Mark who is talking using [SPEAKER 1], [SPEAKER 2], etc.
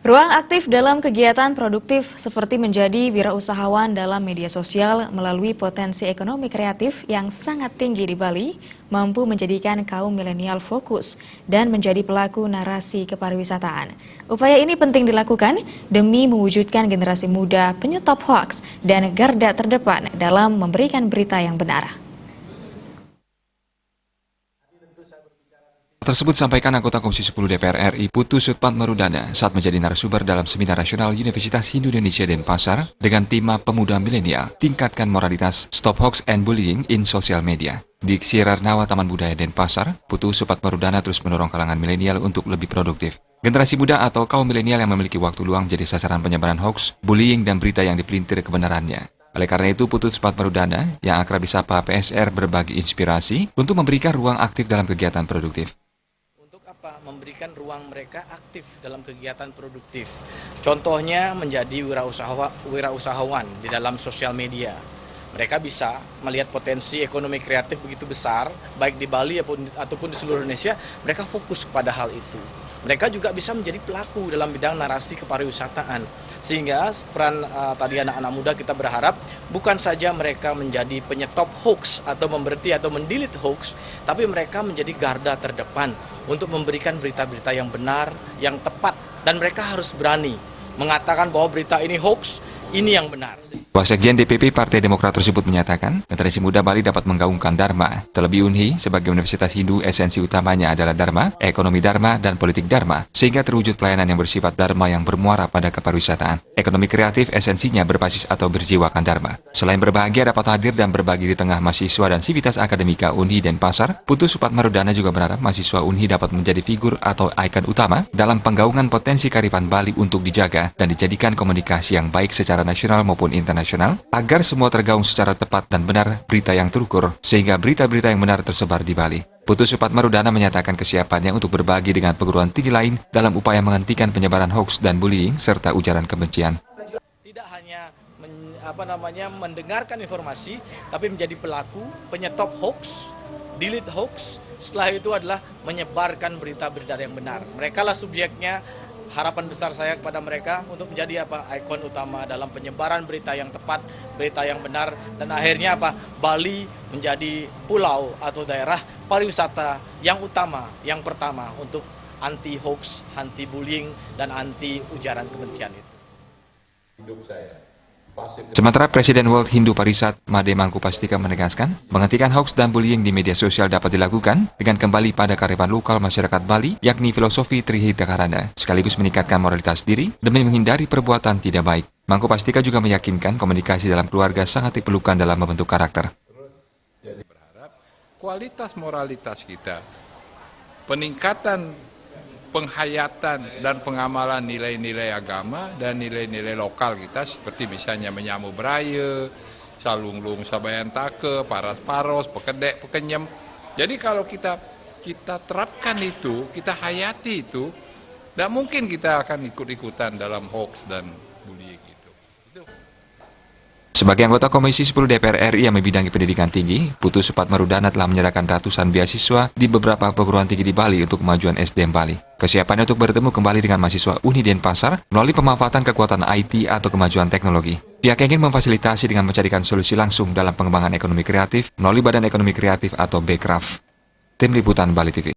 [SPEAKER 1] Ruang aktif dalam kegiatan produktif seperti menjadi wirausahawan dalam media sosial melalui potensi ekonomi kreatif yang sangat tinggi di Bali mampu menjadikan kaum milenial fokus dan menjadi pelaku narasi kepariwisataan. Upaya ini penting dilakukan demi mewujudkan generasi muda penyetop hoaks dan garda terdepan dalam memberikan berita yang benar.
[SPEAKER 2] Tersebut sampaikan anggota Komisi 10 DPR RI Putu Sutpadmarudana saat menjadi narasumber dalam Seminar Nasional Universitas Hindu Indonesia Denpasar dengan tema Pemuda Milenial, Tingkatkan Moralitas, Stop Hoax and Bullying in Social Media. Di Sirarnawa Taman Budaya Denpasar, Putu Sutpadmarudana terus mendorong kalangan milenial untuk lebih produktif. Generasi muda atau kaum milenial yang memiliki waktu luang menjadi sasaran penyebaran hoax, bullying, dan berita yang dipelintir kebenarannya. Oleh karena itu, Putu Sutpadmarudana yang akrab disapa PSR berbagi inspirasi untuk memberikan ruang aktif dalam kegiatan produktif.
[SPEAKER 3] Memberikan ruang mereka aktif dalam kegiatan produktif. Contohnya menjadi wirausahawan di dalam sosial media. Mereka bisa melihat potensi ekonomi kreatif begitu besar, baik di Bali ataupun di seluruh Indonesia, mereka fokus kepada hal itu. Mereka juga bisa menjadi pelaku dalam bidang narasi kepariwisataan. Sehingga peran tadi anak-anak muda kita berharap bukan saja mereka menjadi penyetop hoax atau memberhenti atau mendelete hoax, tapi mereka menjadi garda terdepan untuk memberikan berita-berita yang benar, yang tepat. Dan mereka harus berani mengatakan bahwa berita ini hoax, ini yang benar.
[SPEAKER 2] Wasekjen DPP Partai Demokrat tersebut menyatakan, generasi muda Bali dapat menggaungkan Dharma. Terlebih Unhi, sebagai Universitas Hindu, esensi utamanya adalah Dharma, ekonomi Dharma, dan politik Dharma, sehingga terwujud pelayanan yang bersifat Dharma yang bermuara pada kepariwisataan. Ekonomi kreatif esensinya berbasis atau berjiwakan Dharma. Selain berbahagia dapat hadir dan berbagi di tengah mahasiswa dan sivitas akademika Unhi Denpasar, Putu Sutpadmarudana juga berharap mahasiswa Unhi dapat menjadi figur atau ikon utama dalam penggaungan potensi kearifan Bali untuk dijaga dan dijadikan komunikasi yang baik secara nasional maupun internasional, agar semua tergaung secara tepat dan benar berita yang terukur, sehingga berita-berita yang benar tersebar di Bali. Putu Sutpadmarudana menyatakan kesiapannya untuk berbagi dengan perguruan tinggi lain dalam upaya menghentikan penyebaran hoax dan bullying serta ujaran kebencian.
[SPEAKER 3] Tidak hanya mendengarkan informasi, tapi menjadi pelaku, penyetop hoax, delete hoax, setelah itu adalah menyebarkan berita-berita yang benar. Mereka lah subjeknya. Harapan besar saya kepada mereka untuk menjadi ikon utama dalam penyebaran berita yang tepat, berita yang benar, dan akhirnya Bali menjadi pulau atau daerah pariwisata yang utama, yang pertama untuk anti hoax, anti bullying, dan anti ujaran kebencian itu.
[SPEAKER 2] Hidup saya. Sementara Presiden World Hindu Parisat Made Mangkupastika menegaskan, menghentikan hoax dan bullying di media sosial dapat dilakukan dengan kembali pada kearifan lokal masyarakat Bali, yakni filosofi Trihitakarana, sekaligus meningkatkan moralitas diri demi menghindari perbuatan tidak baik. Mangkupastika juga meyakinkan komunikasi dalam keluarga sangat diperlukan dalam membentuk karakter.
[SPEAKER 4] Jadi berharap kualitas moralitas kita, peningkatan penghayatan dan pengamalan nilai-nilai agama dan nilai-nilai lokal kita seperti misalnya menyamu beraya, salunglung sabayan take, paras-paros, pekedek, pekenyem. Jadi kalau kita terapkan itu, kita hayati itu, tidak mungkin kita akan ikut-ikutan dalam hoax dan bullying itu.
[SPEAKER 2] Sebagai anggota Komisi 10 DPR RI yang membidangi pendidikan tinggi, Putu Sutpadmarudana telah menyerahkan ratusan beasiswa di beberapa perguruan tinggi di Bali untuk kemajuan SDM Bali. Kesiapannya untuk bertemu kembali dengan mahasiswa Unhi Denpasar melalui pemanfaatan kekuatan IT atau kemajuan teknologi. Pihak ingin memfasilitasi dengan mencarikan solusi langsung dalam pengembangan ekonomi kreatif melalui Badan Ekonomi Kreatif atau BKRAF. Tim Liputan Bali TV.